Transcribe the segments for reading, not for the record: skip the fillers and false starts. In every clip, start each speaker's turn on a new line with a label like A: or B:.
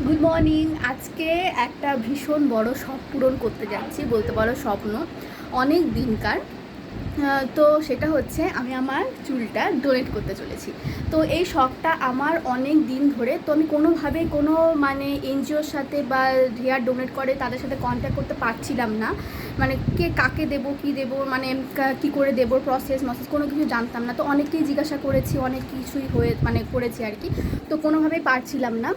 A: Good morning. আজকে একটা ভীষণ বড় শখ পূরণ করতে যাচ্ছি, বলতে পারো স্বপ্ন অনেক দিনকার। তো সেটা হচ্ছে আমি আমার চুলটা ডোনেট করতে চলেছি। তো এই শখটা আমার অনেক দিন ধরে, তো আমি কোনোভাবে কোনো মানে এনজিওর সাথে বা হেয়ার ডোনেট করে তাদের সাথে কন্ট্যাক্ট করতে পারছিলাম না। মানে কে কাকে দেবো, কী দেবো, মানে কী করে দেবো, প্রসেস কোনো কিছু জানতাম না। তো অনেককেই জিজ্ঞাসা করেছি, অনেক কিছুই হয়ে মানে করেছি আর কি। তো কোনোভাবেই পারছিলাম না।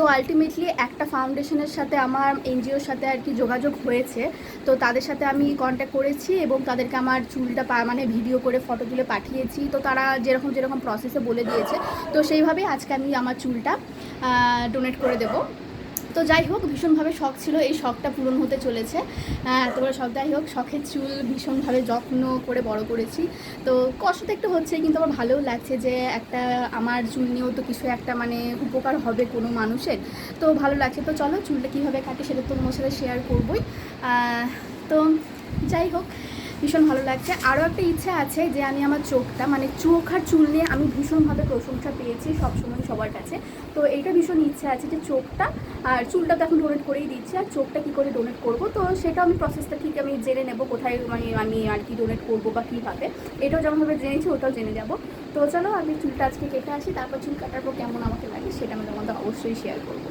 A: তো আলটিমেটলি একটা ফাউন্ডেশনের সাথে আমার এনজিওর সাথে আর কি যোগাযোগ হয়েছে। তো তাদের সাথে আমি কন্ট্যাক্ট করেছি এবং তাদেরকে আমার চুলটা মানে ভিডিও করে ফটো তুলে পাঠিয়েছি। তো তারা যেরকম যেরকম প্রসেসে বলে দিয়েছে, তো সেইভাবেই আজকে আমি আমার চুলটা ডোনেট করে দেবো। তো যাই হোক, ভীষণভাবে শখ ছিল, এই শখটা পূরণ হতে চলেছে। এত বড় শখ, যাই হোক, শখের চুল ভীষণভাবে যত্ন করে বড় করেছি। তো কষ্ট তো একটু হচ্ছে, কিন্তু আমার ভালোও লাগছে যে একটা আমার চুল নিয়েও তো কিছু একটা মানে উপকার হবে কোনো মানুষের। তো ভালো লাগছে। তো চলো চুলটা কীভাবে কাটি সেটা তো তোমার সাথে শেয়ার করবোই। তো যাই হোক, ভীষণ ভালো লাগছে। আরও একটা ইচ্ছা আছে যে আমি আমার চোখটা মানে চোখ আর চুল নিয়ে আমি ভীষণভাবে প্রশংসা পেয়েছি সবসময় সবার কাছে। তো এইটা ভীষণ ইচ্ছা আছে যে চোখটা আর চুলটা তো এখন ডোনেট করেই দিচ্ছি, আর চোখটা কী করে ডোনেট করব, তো সেটা আমি প্রসেসটা ঠিক আমি জেনে নেব, কোথায় মানে আমি আর কি ডোনেট করবো বা কীভাবে। এটাও যেমনভাবে জেনেছি ওটাও জেনে যাব। তো চলো আমি চুলটা আজকে কেটে আসি, তারপর চুল কাটার পর কেমন আমাকে লাগে সেটা আমি তোমাদের অবশ্যই শেয়ার করবো।